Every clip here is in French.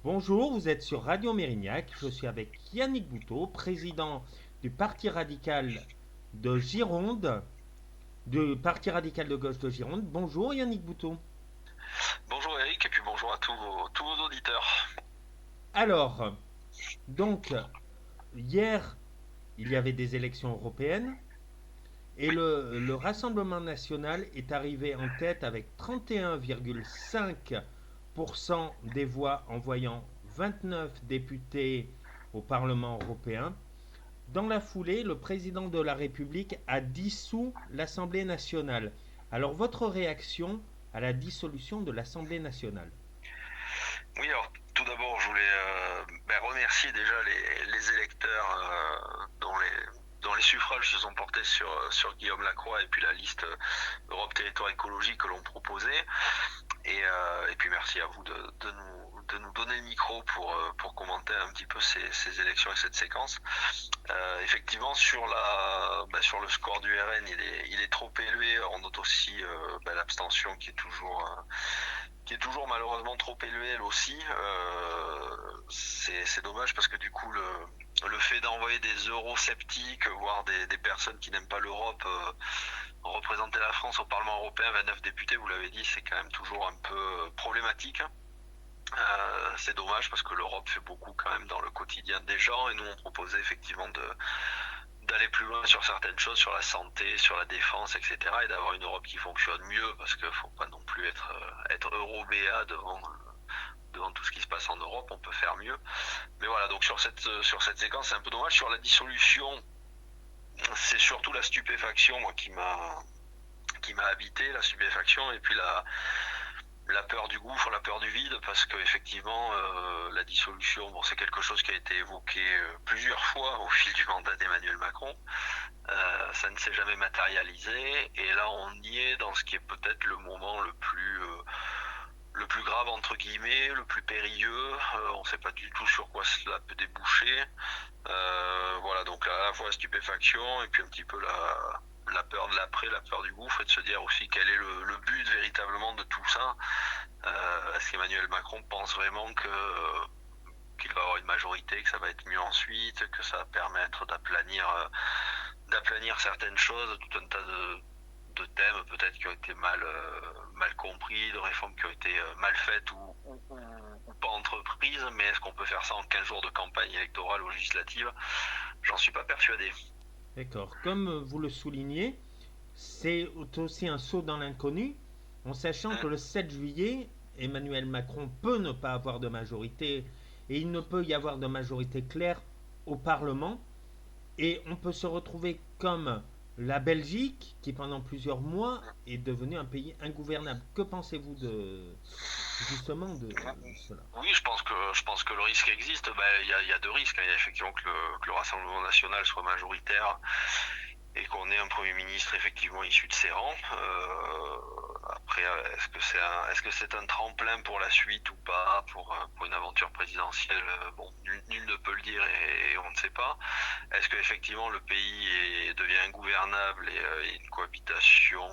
Bonjour, vous êtes sur Radio Mérignac. Je suis avec Yannick Bouteau, président du Parti radical de Gironde, du Parti radical de gauche de Gironde. Bonjour Yannick Bouteau. Bonjour Eric et puis bonjour à tous vos auditeurs. Alors, donc, hier, il y avait des élections européennes et Oui, le Rassemblement national est arrivé en tête avec 31,5% des voix en voyant 29 députés au Parlement européen. Dans la foulée, le président de la République a dissous l'Assemblée nationale. Alors, votre réaction à la dissolution de l'Assemblée nationale? oui, alors tout d'abord je voulais remercier déjà les électeurs dont les suffrages se sont portés sur Guillaume Lacroix et puis la liste Europe Territoire Écologie que l'on proposait. Et puis merci à vous de nous donner le micro pour commenter un petit peu ces élections et cette séquence. Effectivement, sur le score du RN, il est trop élevé. On note aussi l'abstention qui est toujours malheureusement trop élevée elle aussi. C'est dommage parce que du coup le fait d'envoyer des eurosceptiques, voire des personnes qui n'aiment pas l'Europe, représenter la France au Parlement européen, 29 députés, vous l'avez dit, c'est quand même toujours un peu problématique. C'est dommage parce que l'Europe fait beaucoup quand même dans le quotidien des gens et nous on proposait effectivement d'aller plus loin sur certaines choses, sur la santé, sur la défense, etc. et d'avoir une Europe qui fonctionne mieux parce qu'il ne faut pas non plus être euro-BA devant tout ce qui se passe en Europe, on peut faire mieux. Mais voilà, donc sur cette séquence, c'est un peu dommage. Sur la dissolution, c'est surtout la stupéfaction, moi, qui m'a habité, la stupéfaction, et puis la peur du gouffre, la peur du vide, parce que effectivement, la dissolution, bon, c'est quelque chose qui a été évoqué plusieurs fois au fil du mandat d'Emmanuel Macron. Ça ne s'est jamais matérialisé, et là, on y est dans ce qui est peut-être le moment le plus grave entre guillemets, le plus périlleux. On ne sait pas du tout sur quoi cela peut déboucher. Voilà, donc à la fois la stupéfaction et puis un petit peu la peur de l'après, la peur du gouffre, et de se dire aussi quel est le but véritablement de tout ça. Est-ce qu'Emmanuel Macron pense vraiment qu'il va avoir une majorité, que ça va être mieux ensuite, que ça va permettre d'aplanir certaines choses, tout un tas de thèmes peut-être qui ont été mal compris, de réformes qui ont été mal faites ou pas entreprises, mais est-ce qu'on peut faire ça en 15 jours de campagne électorale ou législative? J'en suis pas persuadé. D'accord. Comme vous le soulignez, c'est aussi un saut dans l'inconnu, en sachant que le 7 juillet, Emmanuel Macron peut ne pas avoir de majorité et il ne peut y avoir de majorité claire au Parlement. Et on peut se retrouver comme la Belgique, qui pendant plusieurs mois est devenue un pays ingouvernable. Que pensez-vous justement de cela? Oui, je pense que le risque existe. Il y a deux risques. Il y a effectivement que le Rassemblement national soit majoritaire et qu'on ait un Premier ministre effectivement issu de ses rangs. Après, est-ce que c'est un tremplin pour la suite ou pas, pour une aventure présidentielle? Bon, nul ne peut le dire et on ne sait pas. Est-ce que effectivement le pays devient ingouvernable et une cohabitation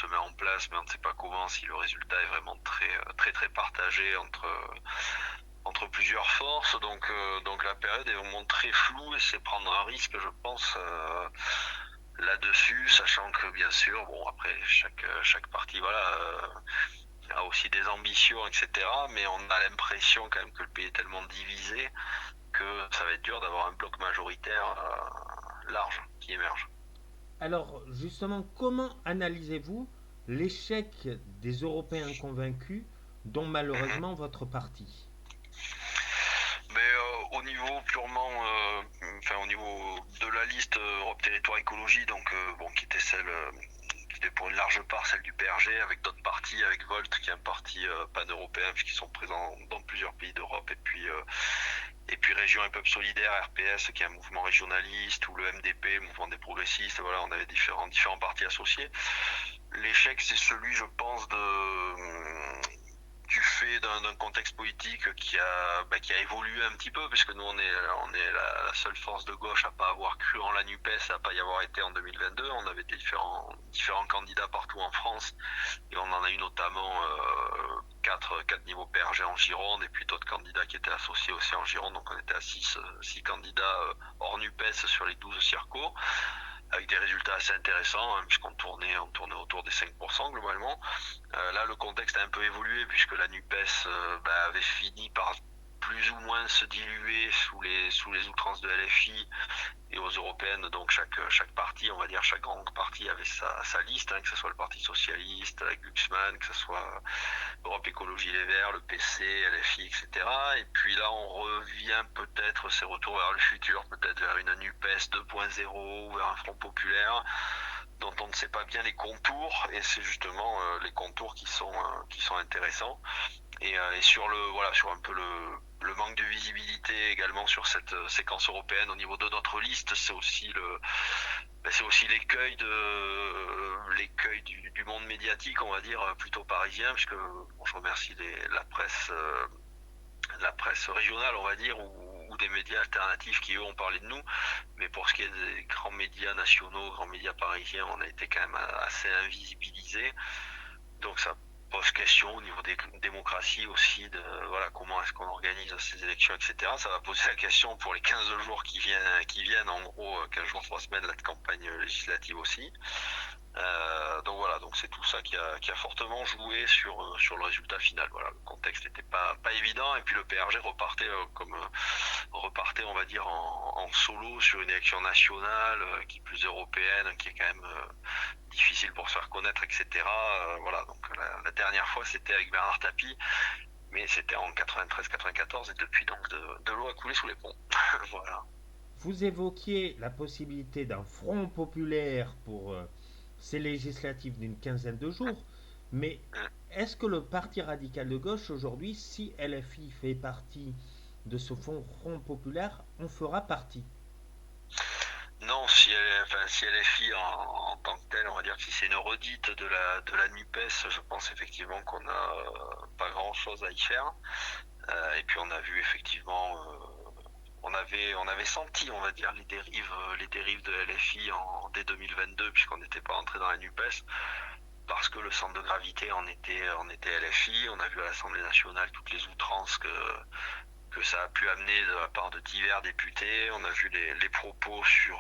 se met en place, mais on ne sait pas comment, si le résultat est vraiment très très très partagé entre plusieurs forces. Donc la période est vraiment très floue et c'est prendre un risque, je pense, là-dessus, sachant que bien sûr, bon, après chaque parti, voilà, a aussi des ambitions, etc. Mais on a l'impression quand même que le pays est tellement divisé que ça va être dur d'avoir un bloc majoritaire large qui émerge. Alors justement, comment analysez-vous l'échec des Européens convaincus, dont Mhm. malheureusement votre parti? Mais au niveau purement, enfin au niveau de la liste Europe Territoire Écologie, donc bon, qui était pour une large part celle du PRG, avec d'autres partis, avec Volt, qui est un parti pan-européen, puisqu'ils sont présents dans plusieurs pays d'Europe, et puis Région et Peuple Solidaire, RPS, qui est un mouvement régionaliste, ou le MDP, mouvement des progressistes. Voilà, on avait différents partis associés. L'échec, c'est celui, je pense, du fait d'un contexte politique qui a évolué un petit peu, puisque nous on est la seule force de gauche à pas avoir cru en la NUPES, à pas y avoir été en 2022. On avait différents candidats partout en France, et on en a eu notamment 4 niveaux PRG en Gironde, et puis d'autres candidats qui étaient associés aussi en Gironde, donc on était à 6 candidats hors NUPES sur les 12 circos, avec des résultats assez intéressants, hein, puisqu'on tournait autour des 5% globalement. Là, le contexte a un peu évolué, puisque la NUPES avait fini par plus ou moins se diluer sous les outrances de LFI et aux européennes. Donc chaque parti, on va dire chaque grande parti avait sa liste, hein, que ce soit le Parti Socialiste, la Glucksmann, que ce soit Europe Écologie Les Verts, le PC, LFI, etc. Et puis là, on revient peut-être, ces retours vers le futur, peut-être vers une NUPES 2.0 ou vers un Front Populaire dont on ne sait pas bien les contours, et c'est justement les contours qui sont intéressants. Et sur un peu le manque de visibilité également sur cette séquence européenne au niveau de notre liste, c'est aussi l'écueil du monde médiatique, on va dire, plutôt parisien, puisque je remercie la presse régionale, on va dire, ou des médias alternatifs qui eux ont parlé de nous, mais pour ce qui est des grands médias nationaux, grands médias parisiens, on a été quand même assez invisibilisés. Donc ça pose question au niveau des démocraties aussi, de comment est-ce qu'on organise ces élections, etc. Ça va poser la question pour les 15 jours qui viennent, en gros 15 jours, 3 semaines de campagne législative aussi. Donc c'est tout ça qui a fortement joué sur le résultat final. Voilà, le contexte n'était pas évident, et puis le PRG repartait, on va dire, en solo sur une élection nationale qui est plus européenne, qui est quand même difficile pour se faire connaître, etc. Donc la dernière fois c'était avec Bernard Tapie, mais c'était en 93-94, et depuis donc de l'eau a coulé sous les ponts. Voilà. Vous évoquiez la possibilité d'un front populaire pour ces législatives d'une quinzaine de jours, mais est-ce que le Parti radical de gauche aujourd'hui, si LFI fait partie de ce front populaire, en fera partie? Non, si LFI en tant que tel, on va dire que si c'est une redite de la NUPES, je pense effectivement qu'on n'a pas grand-chose à y faire. Et puis on a vu effectivement, on avait senti, on va dire, les dérives de LFI dès 2022, puisqu'on n'était pas entré dans la NUPES, parce que le centre de gravité en était LFI. On a vu à l'Assemblée nationale toutes les outrances que ça a pu amener de la part de divers députés. On a vu les propos sur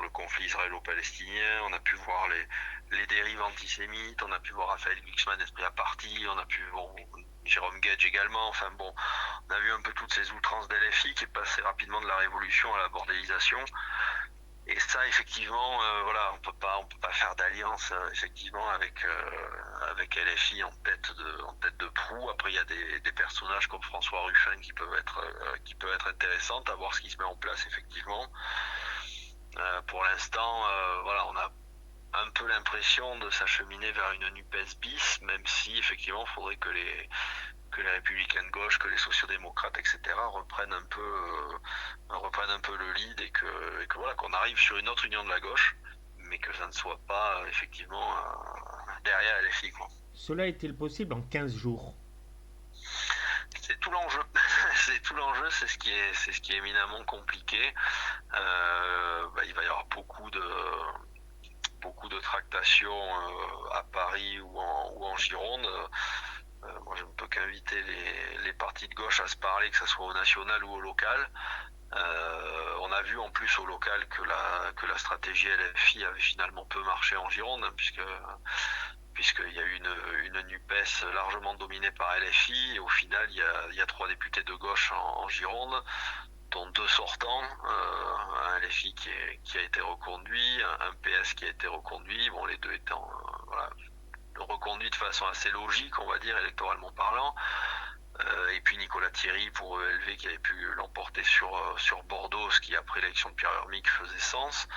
le conflit israélo-palestinien. On a pu voir les dérives antisémites. On a pu voir Raphaël Glucksmann esprit à partie. On a pu Jérôme Gage également. Enfin bon, on a vu un peu toutes ces outrances d'LFI qui est passé rapidement de la révolution à la bordélisation. Et ça, effectivement, on peut pas faire d'alliance effectivement avec LFI en tête de proue. Après, il y a des personnages comme François Ruffin qui peuvent être intéressants, à voir ce qui se met en place effectivement. Pour l'instant, on a un peu l'impression de s'acheminer vers une NUPES bis, même si effectivement, il faudrait que les républicains de gauche, que les sociodémocrates, etc. reprennent un peu le lead, et qu'on arrive sur une autre union de la gauche, mais que ça ne soit pas effectivement derrière LFI, quoi. Cela est-il possible en 15 jours? C'est tout l'enjeu. C'est tout l'enjeu, c'est ce qui est éminemment compliqué. Il va y avoir beaucoup de tractations à Paris ou en Gironde. Moi, je ne peux qu'inviter les partis de gauche à se parler, que ce soit au national ou au local. On a vu en plus au local que la stratégie LFI avait finalement peu marché en Gironde, hein, puisqu'il y a eu une NUPES largement dominée par LFI, et au final il y a 3 députés de gauche en Gironde, dont 2 sortants, un LFI qui a été reconduit, un PS qui a été reconduit, bon, les deux étant reconduit de façon assez logique, on va dire, électoralement parlant. Et puis Nicolas Thierry pour ELV qui avait pu l'emporter sur Bordeaux, ce qui après l'élection de Pierre Urmic faisait sens.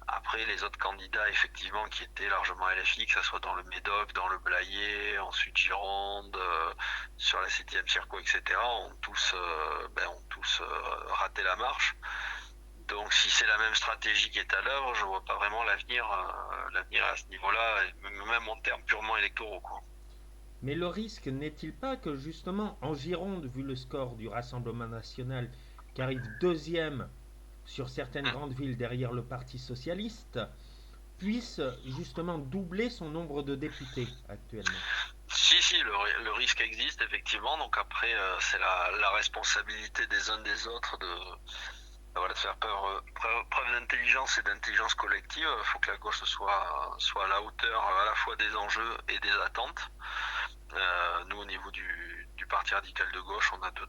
Après, les autres candidats, effectivement, qui étaient largement LFI, que ce soit dans le Médoc, dans le Blayais, ensuite Gironde, sur la 7e circo, etc., ont tous raté la marche. Donc si c'est la même stratégie qui est à l'œuvre, je vois pas vraiment l'avenir à ce niveau-là, même en termes purement électoraux, quoi. Mais le risque n'est-il pas que justement en Gironde, vu le score du Rassemblement national qui arrive deuxième sur certaines Hmm. grandes villes derrière le Parti socialiste, puisse justement doubler son nombre de députés actuellement? Si, le risque existe effectivement. Donc après, c'est la responsabilité des uns des autres voilà, de faire preuve d'intelligence et d'intelligence collective. Il faut que la gauche soit à la hauteur à la fois des enjeux et des attentes. Nous, au niveau du Parti radical de gauche, on a deux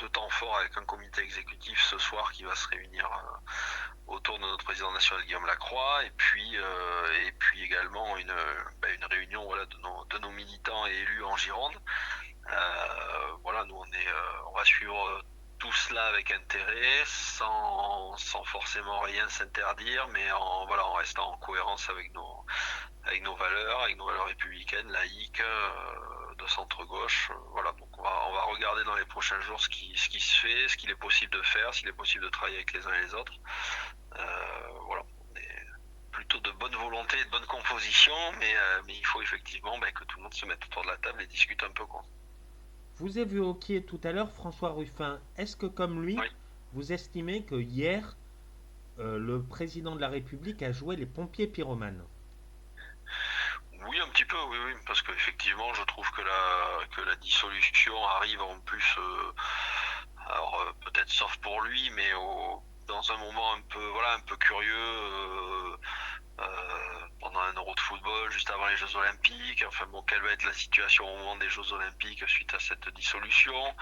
temps forts avec un comité exécutif ce soir qui va se réunir autour de notre président national Guillaume Lacroix, et puis également une réunion, voilà, de nos militants et élus en Gironde. Voilà, nous on va suivre tout cela avec intérêt, sans forcément rien s'interdire, mais en restant en cohérence avec nos valeurs républicaines, laïques, de centre-gauche. Voilà, donc on va regarder dans les prochains jours ce qui se fait, ce qu'il est possible de faire, s'il est possible de travailler avec les uns et les autres. Voilà, on est plutôt de bonne volonté et de bonne composition, mais il faut effectivement que tout le monde se mette autour de la table et discute un peu, quoi. Vous évoquiez tout à l'heure François Ruffin. Est-ce que comme lui, Oui. vous estimez que hier, le président de la République a joué les pompiers pyromanes? Oui, un petit peu, oui, oui, parce qu'effectivement, je trouve que la dissolution arrive en plus, alors peut-être sauf pour lui, mais dans un moment un peu curieux, pendant un Euro de football, juste avant les Jeux Olympiques. Enfin bon, quelle va être la situation au moment des Jeux Olympiques suite à cette dissolution?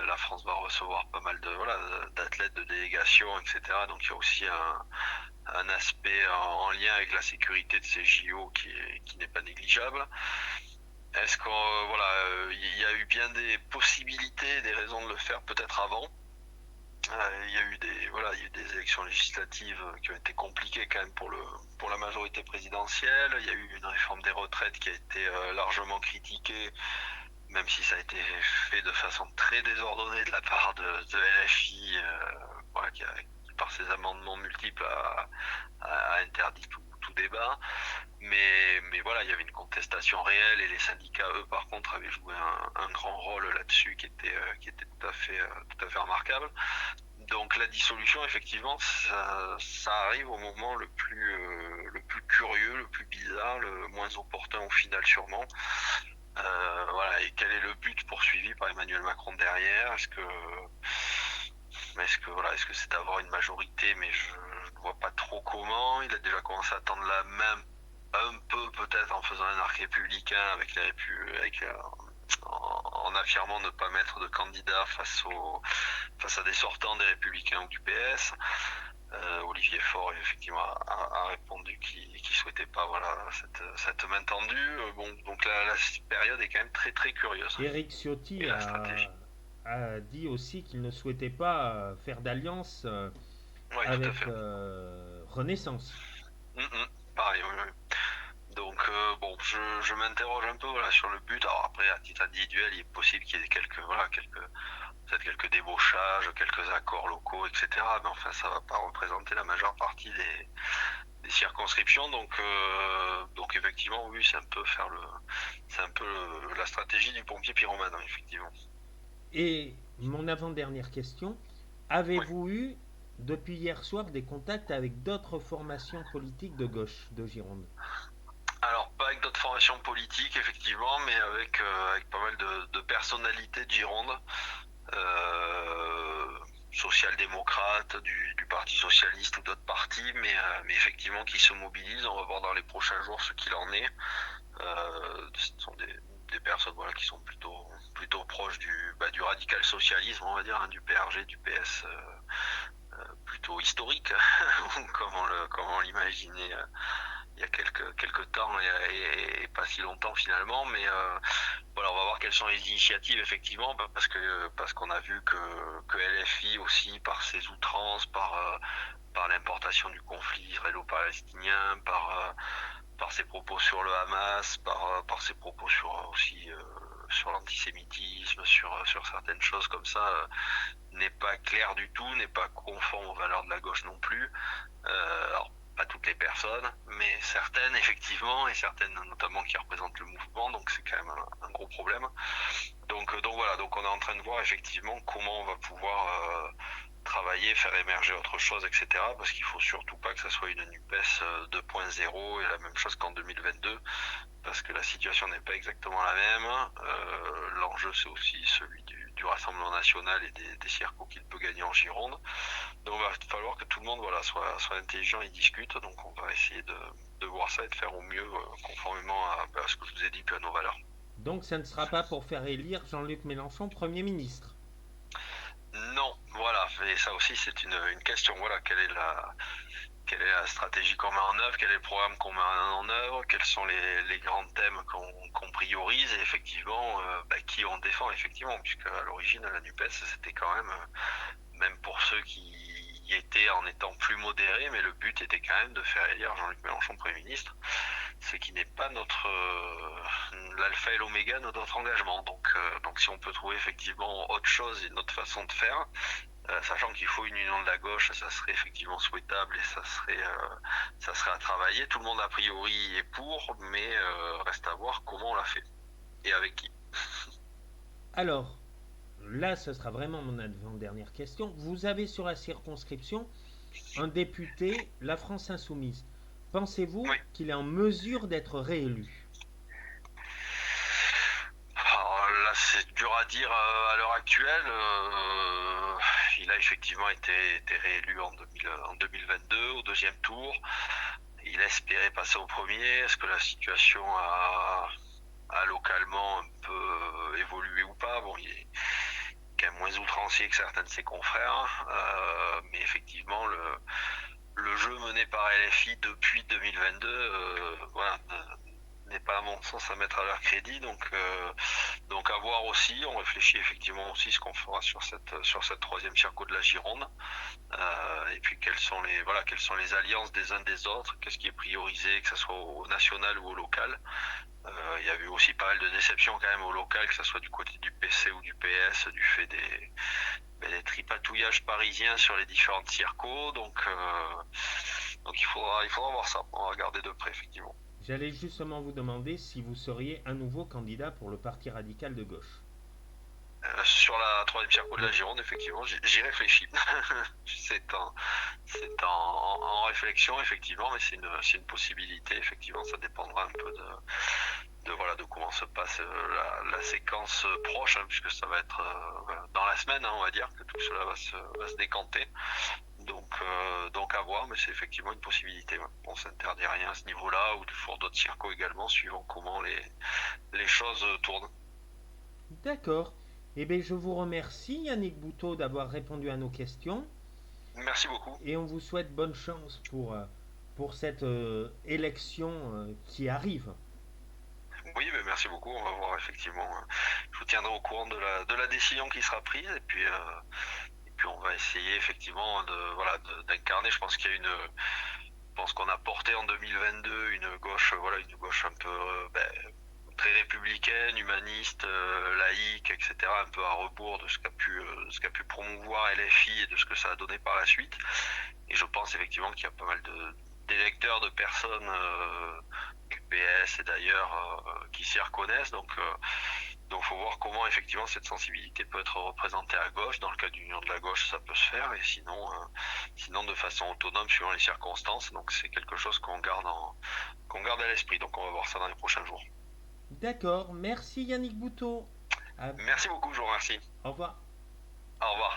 La France va recevoir pas mal d'athlètes, de délégations, etc. Donc il y a aussi un aspect en lien avec la sécurité de ces JO qui n'est pas négligeable. Est-ce qu'il y a eu bien des possibilités, des raisons de le faire peut-être avant? Il y a eu des élections législatives qui ont été compliquées quand même pour la majorité présidentielle. Il y a eu une réforme des retraites qui a été largement critiquée, même si ça a été fait de façon très désordonnée de la part de LFI, qui par ses amendements multiples a interdit tout débat. Mais voilà, il y avait une contestation réelle et les syndicats, eux, par contre, avaient joué un grand rôle là-dessus qui était tout à fait remarquable. Donc la dissolution, effectivement, ça arrive au moment le plus curieux, le plus bizarre, le moins opportun au final sûrement. Voilà, et quel est le but poursuivi par Emmanuel Macron derrière? Est-ce que c'est d'avoir une majorité, mais je ne vois pas trop comment. Il a déjà commencé à tendre la main un peu peut-être en faisant un arc républicain en affirmant ne pas mettre de candidat face à des sortants des Républicains ou du PS. Olivier Faure effectivement a répondu qu'il souhaitait pas cette main tendue. Donc la période est quand même très très curieuse. Éric Ciotti Et la stratégie. a dit aussi qu'il ne souhaitait pas faire d'alliance Oui, tout à avec fait. Renaissance. Pareil, oui, oui. Donc je m'interroge un peu sur le but. Alors après, à titre individuel, il est possible qu'il y ait peut-être quelques débauchages, quelques accords locaux, etc. Mais enfin, ça va pas représenter la majeure partie des circonscriptions. Donc effectivement, oui, c'est un peu la stratégie du pompier pyromane, hein, effectivement. Et mon avant-dernière question, Oui. avez-vous eu depuis hier soir des contacts avec d'autres formations politiques de gauche de Gironde? Alors, pas avec d'autres formations politiques, effectivement, mais avec pas mal de personnalités de Gironde, euh, social-démocrates, du Parti socialiste ou d'autres partis, mais effectivement qui se mobilisent. On va voir dans les prochains jours ce qu'il en est. Ce sont des personnes qui sont plutôt proches du radical socialisme, on va dire, hein, du PRG, du PS, plutôt historique, comme on l'imaginait il y a quelques temps et pas si longtemps finalement, mais voilà, on va voir quelles sont les initiatives effectivement, parce qu'on a vu que LFI aussi, par ses outrances, par l'importation du conflit israélo-palestinien, par ses propos sur le Hamas, par ses propos sur aussi sur l'antisémitisme, sur certaines choses comme ça, n'est pas clair du tout, n'est pas conforme aux valeurs de la gauche non plus. Alors, pas toutes les personnes, mais certaines effectivement, et certaines notamment qui représentent le mouvement, donc c'est quand même un gros problème. Donc voilà, donc on est en train de voir effectivement comment on va pouvoir travailler, faire émerger autre chose, etc. Parce qu'il faut surtout pas que ça soit une NUPES 2.0 et la même chose qu'en 2022, parce que la situation n'est pas exactement la même. L'enjeu c'est aussi celui du Rassemblement National et des circos qu'il peut gagner en Gironde. Donc il va falloir que tout le monde soit intelligent et discute. Donc on va essayer de voir ça et de faire au mieux conformément à ce que je vous ai dit puis à nos valeurs. Donc ça ne sera pas pour faire élire Jean-Luc Mélenchon Premier ministre. Non, voilà, et ça aussi c'est une question. Voilà, quelle est la stratégie qu'on met en œuvre, quel est le programme qu'on met en œuvre, quels sont les grands thèmes qu'on priorise et effectivement qui on défend effectivement, puisque à l'origine la NUPES c'était quand même pour ceux qui y étaient en étant plus modérés, mais le but était quand même de faire élire Jean-Luc Mélenchon Premier ministre, ce qui n'est pas l'alpha et l'oméga de notre engagement. Donc si on peut trouver effectivement autre chose et une autre façon de faire, sachant qu'il faut une union de la gauche, ça serait effectivement souhaitable et ça serait à travailler. Tout le monde a priori est pour, mais reste à voir comment on l'a fait et avec qui. Alors, là, ce sera vraiment mon avant-dernière question. Vous avez sur la circonscription un député, la France Insoumise. Pensez-vous Oui. qu'il est en mesure d'être réélu? Alors là, c'est dur à dire à l'heure actuelle. Il a effectivement été réélu en 2022 au deuxième tour. Il a espéré passer au premier. Est-ce que la situation a localement un peu évolué ou pas? Bon, il est quand même moins outrancier que certains de ses confrères, mais effectivement le jeu mené par LFI depuis 2022 voilà, n'est pas à mon sens à mettre à leur crédit, donc à voir aussi. On réfléchit effectivement aussi ce qu'on fera sur cette troisième circo de la Gironde, et puis quelles sont les alliances des uns des autres, qu'est-ce qui est priorisé, que ce soit au national ou au local. Il y a eu aussi pas mal de déceptions quand même au local, que ce soit du côté du PC ou du PS, du fait des tripatouillages parisiens sur les différentes circos. Donc il faudra voir ça. On va regarder de près effectivement. J'allais justement vous demander si vous seriez un nouveau candidat pour le Parti radical de gauche. Sur la troisième circo de la Gironde, effectivement, j'y réfléchis. c'est en réflexion, effectivement, mais c'est une possibilité. Effectivement, ça dépendra un peu de comment se passe la séquence proche, hein, puisque ça va être dans la semaine, hein, on va dire, que tout cela va se décanter. Donc à voir, mais c'est effectivement une possibilité. Ouais. On s'interdit rien à ce niveau-là, ou pour d'autres circos également, suivant comment les choses tournent. D'accord. Eh bien, je vous remercie, Yannick Bouteau, d'avoir répondu à nos questions. Merci beaucoup. Et on vous souhaite bonne chance pour cette élection qui arrive. Oui, mais merci beaucoup. On va voir effectivement. Je vous tiendrai au courant de la décision qui sera prise, et puis on va essayer effectivement d'incarner. Je pense qu'on a porté en 2022 une gauche un peu très républicaine, humaniste, laïque, etc., un peu à rebours de ce qu'a pu promouvoir LFI et de ce que ça a donné par la suite. Et je pense effectivement qu'il y a pas mal d'électeurs, de personnes du PS et d'ailleurs qui s'y reconnaissent. Donc faut voir comment effectivement cette sensibilité peut être représentée à gauche. Dans le cas d'une union de la gauche, ça peut se faire, et sinon de façon autonome suivant les circonstances. Donc c'est quelque chose qu'on garde à l'esprit. Donc on va voir ça dans les prochains jours. D'accord, merci Yannick Bouteau. Merci beaucoup, je vous remercie. Au revoir. Au revoir.